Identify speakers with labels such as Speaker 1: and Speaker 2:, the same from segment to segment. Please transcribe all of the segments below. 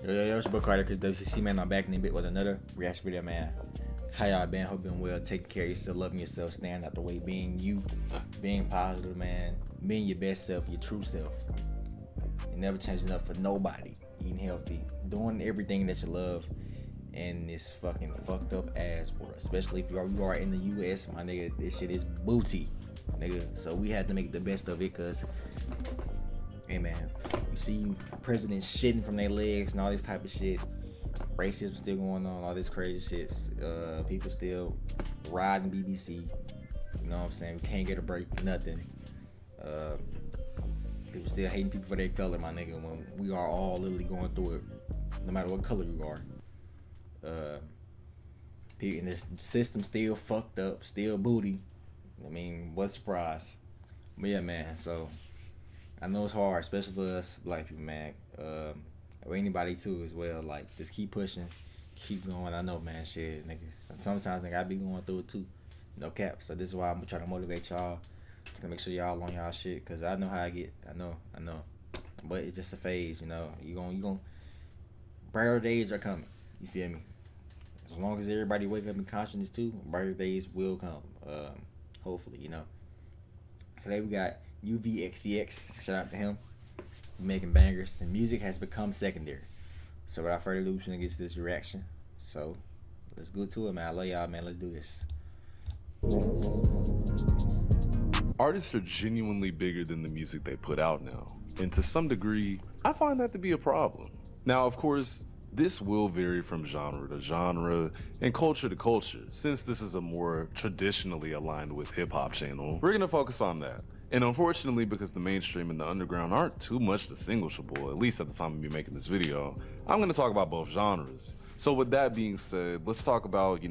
Speaker 1: Yo, it's your boy Carter, cause WCC man, I'm back in a bit with another reaction video, man. How y'all been? Hope you're doing well, taking care of yourself, loving yourself, staying out the way, being you, being positive, man, being your best self, your true self. You never changing up for nobody. Eating healthy, doing everything that you love in this fucking fucked up ass world. Especially if you are in the US, my nigga, this shit is booty, nigga. So we had to make the best of it, cause hey man, you see presidents shitting from their legs and all this type of shit. Racism still going on, all this crazy shit. People still riding BBC. You know what I'm saying? We can't get a break, nothing. People still hating people for their color, my nigga, when we are all literally going through it, no matter what color you are. And the system still fucked up, still booty. I mean, what a surprise. But yeah, man, so I know it's hard, especially for us black people, man. Or anybody too as well. Like, just keep pushing, keep going. I know, man, shit, nigga. Sometimes, nigga, I be going through it too. No cap. So this is why I'm trying to motivate y'all. Just to make sure y'all on y'all shit, cause I know how I get. I know. But it's just a phase, you know. You gon' brighter days are coming. You feel me? As long as everybody wake up in consciousness too, brighter days will come. Hopefully, you know. Today we got UVXCX. Shout out to him. Making bangers, and music has become secondary. So without further ado, we're gonna get to this reaction. So let's go to it, man. I love y'all, man. Let's do this.
Speaker 2: Artists are genuinely bigger than the music they put out now, and to some degree, I find that to be a problem. Now, of course, this will vary from genre to genre and culture to culture. Since this is a more traditionally aligned with hip-hop channel, we're gonna focus on that. And unfortunately, because the mainstream and the underground aren't too much distinguishable, at least at the time of me making this video, I'm gonna talk about both genres. So with that being said, let's talk about,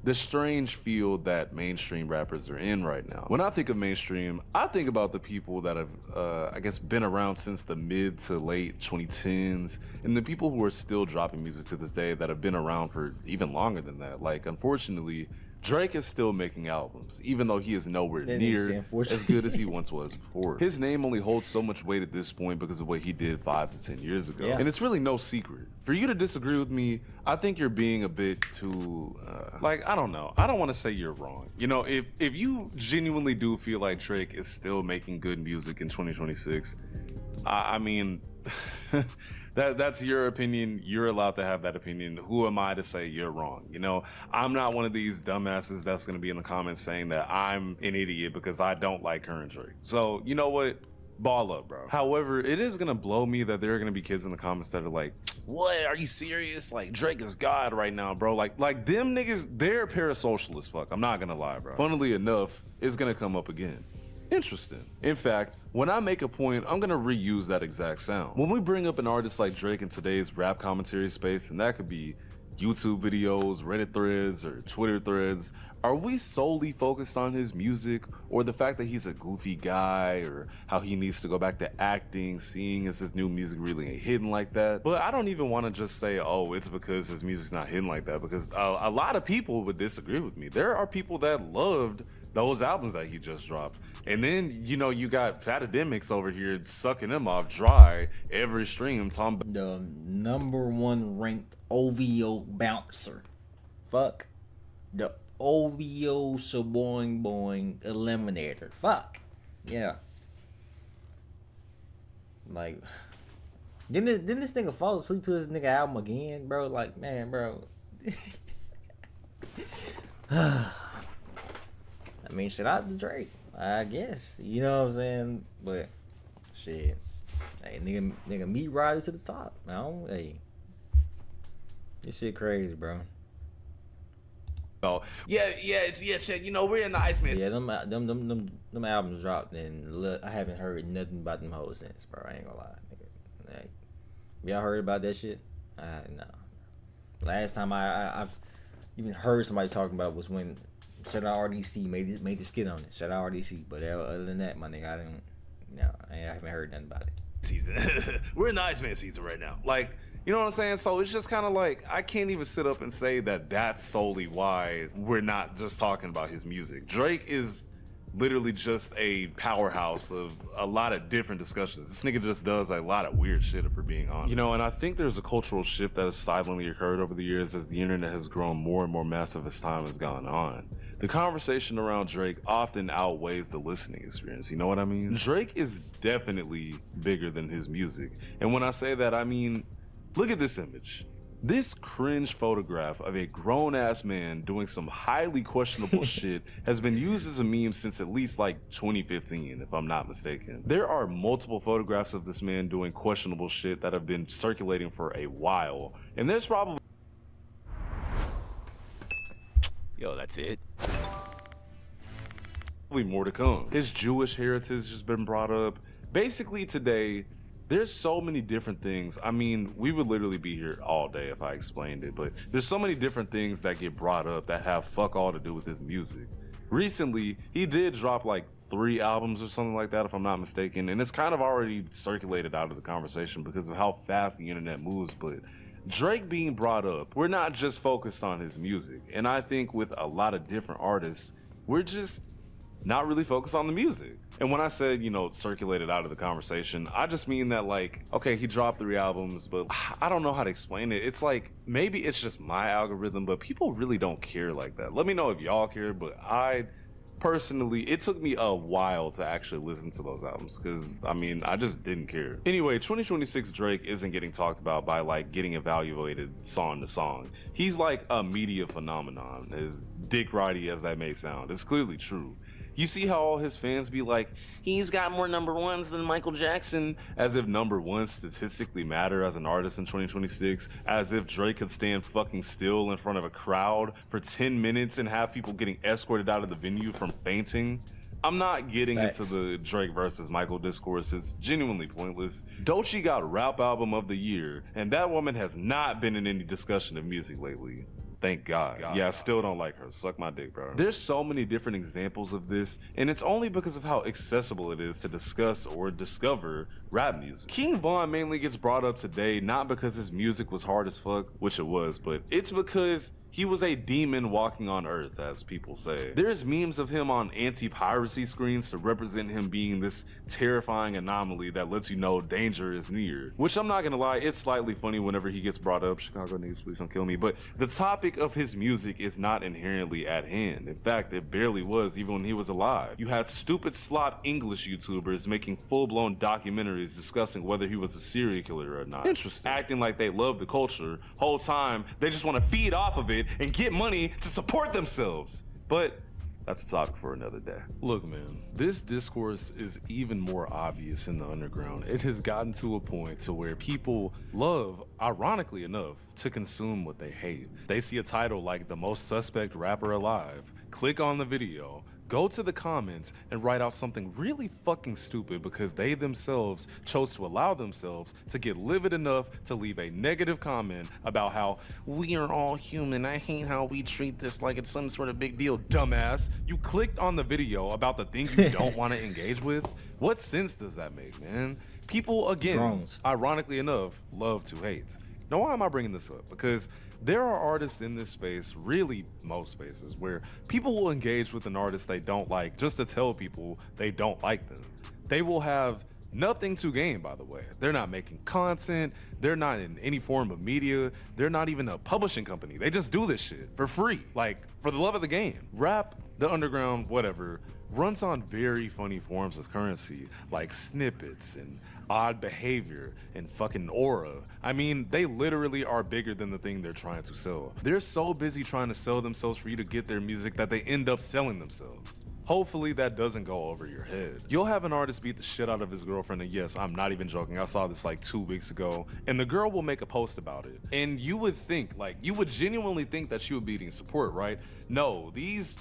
Speaker 2: the strange field that mainstream rappers are in right now. When I think of mainstream, I think about the people that have, I guess, been around since the mid to late 2010s, and the people who are still dropping music to this day that have been around for even longer than that. Like, unfortunately, Drake is still making albums, even though he is nowhere near as good as he once was before. His name only holds so much weight at this point because of what he did 5 to 10 years ago. Yeah. And it's really no secret. For you to disagree with me, I think you're being a bit too, I don't know. I don't want to say you're wrong. If you genuinely do feel like Drake is still making good music in 2026, I mean... That's your opinion. You're allowed to have that opinion. Who am I to say you're wrong? I'm not one of these dumbasses that's going to be in the comments saying that I'm an idiot because I don't like current Drake. So, you know what? Ball up, bro. However, it is going to blow me that there are going to be kids in the comments that are like, what? Are you serious? Like, Drake is God right now, bro. Like them niggas, they're parasocial as fuck. I'm not going to lie, bro. Funnily enough, it's going to come up again. Interesting. In fact, when I make a point, I'm gonna reuse that exact sound. When we bring up an artist like Drake in today's rap commentary space, and that could be YouTube videos, Reddit threads, or Twitter threads, are we solely focused on his music, or the fact that he's a goofy guy, or how he needs to go back to acting, seeing as his new music really ain't hitting like that? But I don't even want to just say, oh, it's because his music's not hitting like that, because a lot of people would disagree with me. There are people that loved those albums that he just dropped. And then, you got Fatademics over here sucking them off dry every stream. Tom,
Speaker 1: the #1 ranked OVO bouncer. Fuck. The OVO Shaboing Boing Eliminator. Fuck. Yeah. Like, didn't this nigga fall asleep to his nigga album again, bro? Like, man, bro. I mean, shout out to Drake, I guess. You know what I'm saying? But shit, hey, nigga, meat riders to the top. Hey, this shit crazy, bro.
Speaker 2: Oh yeah, check. We're in the Iceman.
Speaker 1: Yeah, them albums dropped, and I haven't heard nothing about them hoes since, bro. I ain't gonna lie, nigga. Like, y'all heard about that shit? No. Last time I've even heard somebody talking about was when. Shout out RDC made the skit on it. Shout out RDC. But other than that, my nigga, I haven't heard nothing about it.
Speaker 2: Season. We're in the Iceman season right now. Like, you know what I'm saying? So it's just kind of like, I can't even sit up and say that that's solely why we're not just talking about his music. Drake is literally just a powerhouse of a lot of different discussions. This nigga just does a lot of weird shit, if we're being honest. You know, and I think there's a cultural shift that has silently occurred over the years as the internet has grown more and more massive as time has gone on. The conversation around Drake often outweighs the listening experience, you know what I mean? Drake is definitely bigger than his music. And when I say that, I mean, look at this image. This cringe photograph of a grown-ass man doing some highly questionable shit has been used as a meme since at least like 2015, if I'm not mistaken. There are multiple photographs of this man doing questionable shit that have been circulating for a while, and there's probably
Speaker 3: That's it.
Speaker 2: more to come. His Jewish heritage has been brought up. Basically today, there's so many different things. I mean, we would literally be here all day if I explained it, but there's so many different things that get brought up that have fuck all to do with his music. Recently, he did drop like 3 albums or something like that, if I'm not mistaken, and it's kind of already circulated out of the conversation because of how fast the internet moves, but Drake being brought up, we're not just focused on his music, and I think with a lot of different artists, we're just not really focused on the music. And when I said, you know, circulated out of the conversation, I just mean that, like, okay, he dropped 3 albums, but I don't know how to explain it. It's like, maybe it's just my algorithm, but people really don't care like that. Let me know if y'all care, but I personally, it took me a while to actually listen to those albums because, I mean, I just didn't care. Anyway, 2026 Drake isn't getting talked about by, like, getting evaluated song to song. He's like a media phenomenon, as dick ridey as that may sound. It's clearly true. You see how all his fans be like, he's got more #1s than Michael Jackson, as if #1s statistically matter as an artist in 2026, as if Drake could stand fucking still in front of a crowd for 10 minutes and have people getting escorted out of the venue from fainting. I'm not getting into the Drake versus Michael discourse. It's genuinely pointless. Doechii got Rap Album of the Year, and that woman has not been in any discussion of music lately. Thank God. Yeah, I still don't like her. Suck my dick, bro. There's so many different examples of this, and it's only because of how accessible it is to discuss or discover rap music. King Von mainly gets brought up today not because his music was hard as fuck, which it was, but it's because he was a demon walking on earth, as people say. There's memes of him on anti-piracy screens to represent him being this terrifying anomaly that lets you know danger is near. Which, I'm not gonna lie, it's slightly funny whenever he gets brought up. Chicago niggas, please don't kill me. But the topic of his music is not inherently at hand. In fact, it barely was even when he was alive. You had stupid slop English YouTubers making full-blown documentaries discussing whether he was a serial killer or not. Interesting. Acting like they love the culture. Whole time, they just want to feed off of it and get money to support themselves. But that's a topic for another day. Look, man, this discourse is even more obvious in the underground. It has gotten to a point to where people love, ironically enough, to consume what they hate. They see a title like "The Most Suspect Rapper Alive," click on the video, go to the comments and write out something really fucking stupid because they themselves chose to allow themselves to get livid enough to leave a negative comment about how we are all human. I hate how we treat this like it's some sort of big deal. Dumbass, you clicked on the video about the thing you don't want to engage with. What sense does that make, man? People, again, ironically enough, love to hate. Now, why am I bringing this up? Because there are artists in this space, really most spaces, where people will engage with an artist they don't like just to tell people they don't like them. They will have nothing to gain, by the way. They're not making content. They're not in any form of media. They're not even a publishing company. They just do this shit for free, like for the love of the game. Rap, the underground, whatever, runs on very funny forms of currency, like snippets and odd behavior and fucking aura. I mean, they literally are bigger than the thing they're trying to sell. They're so busy trying to sell themselves for you to get their music that they end up selling themselves. Hopefully that doesn't go over your head. You'll have an artist beat the shit out of his girlfriend, and yes, I'm not even joking, I saw this like 2 weeks ago, and the girl will make a post about it. And you would think, like, you would genuinely think that she would be getting support, right? No, these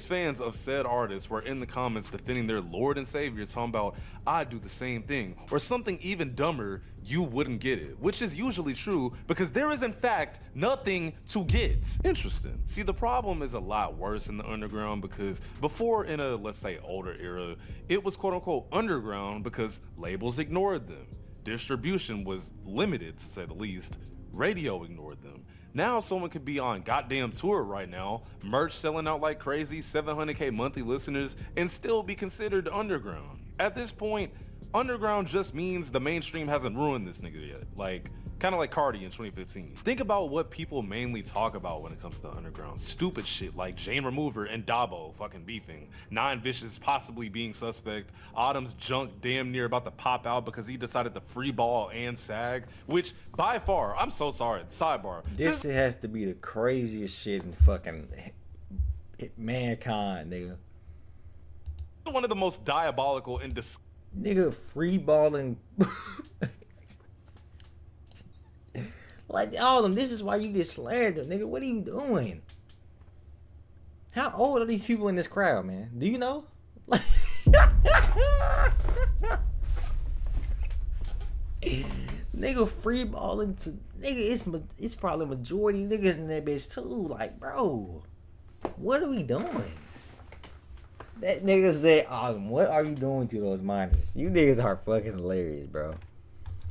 Speaker 2: fans of said artists were in the comments defending their Lord and Savior, talking about, I'd do the same thing, or something even dumber, you wouldn't get it, which is usually true because there is in fact nothing to get. Interesting. See, the problem is a lot worse in the underground because before, in a, let's say, older era, it was quote unquote underground because labels ignored them. Distribution was limited, to say the least. Radio ignored them. Now someone could be on goddamn tour right now, merch selling out like crazy, 700K monthly listeners, and still be considered underground. At this point, underground just means the mainstream hasn't ruined this nigga yet. Like, kind of like Cardi in 2015. Think about what people mainly talk about when it comes to underground. Stupid shit like Jane Remover and Dabo fucking beefing, Nine Vicious possibly being suspect, Autumn's junk damn near about to pop out because he decided to free ball and sag, which by far, I'm so sorry, sidebar.
Speaker 1: This shit has to be the craziest shit in fucking mankind, nigga.
Speaker 2: One of the most diabolical and
Speaker 1: Nigga free balling. Like all of them, this is why you get slandered, nigga. What are you doing? How old are these people in this crowd, man? Do you know? Like, nigga free balling to nigga. It's probably majority niggas in that bitch too. Like, bro, what are we doing? That nigga said, what are you doing to those minors? You niggas are fucking hilarious, bro.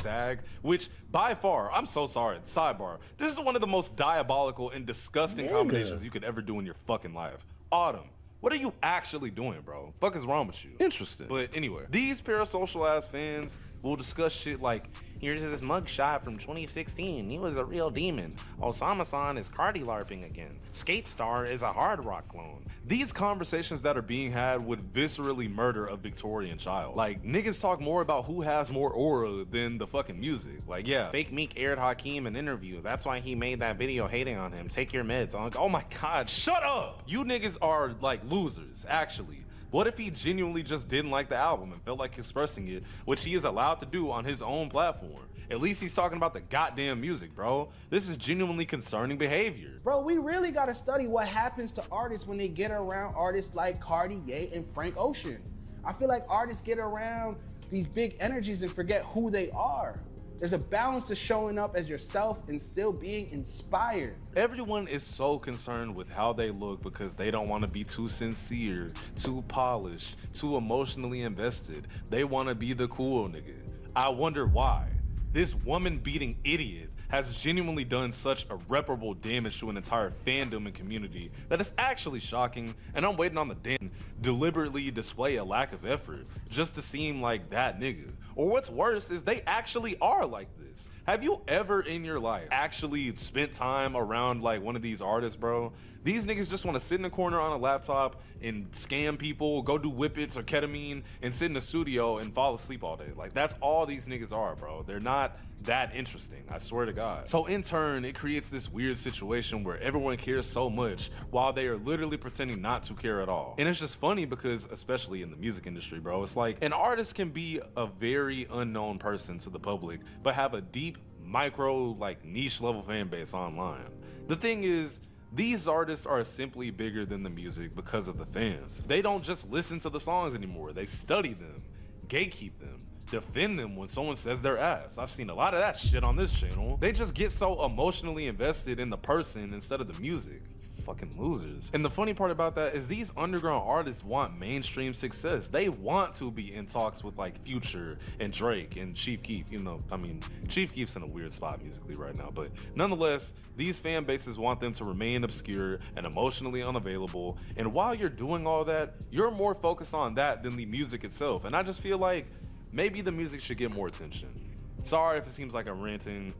Speaker 2: Sag, which by far, I'm so sorry, sidebar, this is one of the most diabolical and disgusting combinations you could ever do in your fucking life. Autumn, what are you actually doing, bro? Fuck is wrong with you? Interesting. But anyway, these parasocial ass fans will discuss shit like, here's this mugshot from 2016. He was a real demon. Osama-san is Cardi LARPing again. Skate Star is a Hard Rock clone. These conversations that are being had would viscerally murder a Victorian child. Like, niggas talk more about who has more aura than the fucking music. Like, yeah, Fake Meek aired Hakeem an interview. That's why he made that video hating on him. Take your meds. I'm like, oh my God, shut up! You niggas are like losers, actually. What if he genuinely just didn't like the album and felt like expressing it, which he is allowed to do on his own platform? At least he's talking about the goddamn music, bro. This is genuinely concerning behavior.
Speaker 4: Bro, we really gotta study what happens to artists when they get around artists like Cardi, Ye, and Frank Ocean. I feel like artists get around these big energies and forget who they are. There's a balance to showing up as yourself and still being inspired.
Speaker 2: Everyone is so concerned with how they look because they don't want to be too sincere, too polished, too emotionally invested. They want to be the cool nigga. I wonder why. This woman-beating idiot has genuinely done such irreparable damage to an entire fandom and community that it's actually shocking, and I'm waiting on the damn deliberately display a lack of effort just to seem like that nigga. Or what's worse is they actually are like this. Have you ever in your life actually spent time around like one of these artists, bro? These niggas just want to sit in the corner on a laptop and scam people, go do whippets or ketamine, and sit in the studio and fall asleep all day. Like, that's all these niggas are, bro. They're not that interesting, I swear to God. So in turn, it creates this weird situation where everyone cares so much while they are literally pretending not to care at all. And it's just funny because, especially in the music industry, bro, it's like an artist can be a very unknown person to the public, but have a deep, micro, like niche level fan base online. The thing is, these artists are simply bigger than the music because of the fans. They don't just listen to the songs anymore. They study them, gatekeep them, defend them when someone says their ass. I've seen a lot of that shit on this channel. They just get so emotionally invested in the person instead of the music. Fucking losers. And the funny part about that is these underground artists want mainstream success. They want to be in talks with like Future and Drake and Chief Keef, even though, I mean, Chief Keef's in a weird spot musically right now, but nonetheless, these fan bases want them to remain obscure and emotionally unavailable. And while you're doing all that, you're more focused on that than the music itself. And I just feel like maybe the music should get more attention. Sorry if it seems like I'm ranting.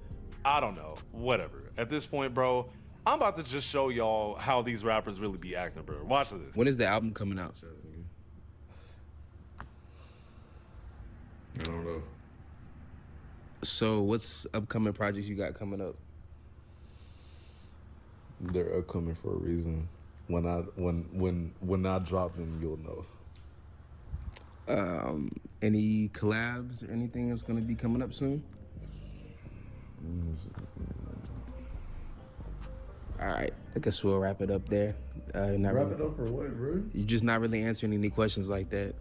Speaker 2: I don't know, whatever. At this point, bro, I'm about to just show y'all how these rappers really be acting, bro. Watch this.
Speaker 5: When is the album coming out?
Speaker 6: I don't know.
Speaker 5: So what's upcoming projects you got coming up?
Speaker 6: They're upcoming for a reason. When I drop them, you'll know.
Speaker 5: Any collabs or anything that's gonna be coming up soon? All right, I guess we'll wrap it up there.
Speaker 6: Wrap it up for what, bro?
Speaker 5: You're just not really answering any questions like that.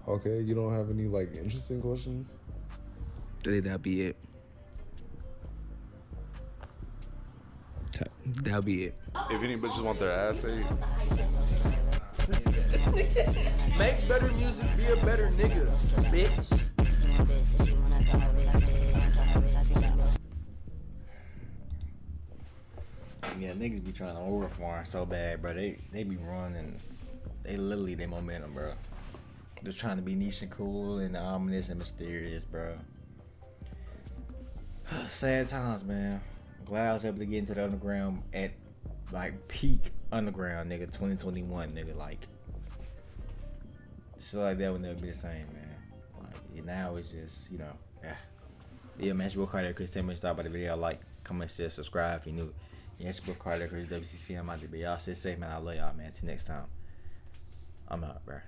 Speaker 6: Okay, you don't have any like interesting questions?
Speaker 5: That'll be it. That'll be it.
Speaker 2: If anybody just want their ass ate.
Speaker 7: Make better music, be a better nigga, bitch.
Speaker 1: Yeah, niggas be trying to overfarm so bad, bro. They be running. They literally their momentum, bro. Just trying to be niche and cool and ominous and mysterious, bro. Sad times, man. Glad I was able to get into the underground at like peak underground, nigga. 2021, nigga. Like shit like that would never be the same, man. Like now it's just, you know, yeah, man. It's your boy Carter Chris. Tell me to stop by the video. Like, comment, share, subscribe if you're new. Yeah, it's your boy Carter Chris WCC. I'm out there, but y'all stay safe, man. I love y'all, man. Till next time. I'm out, bro.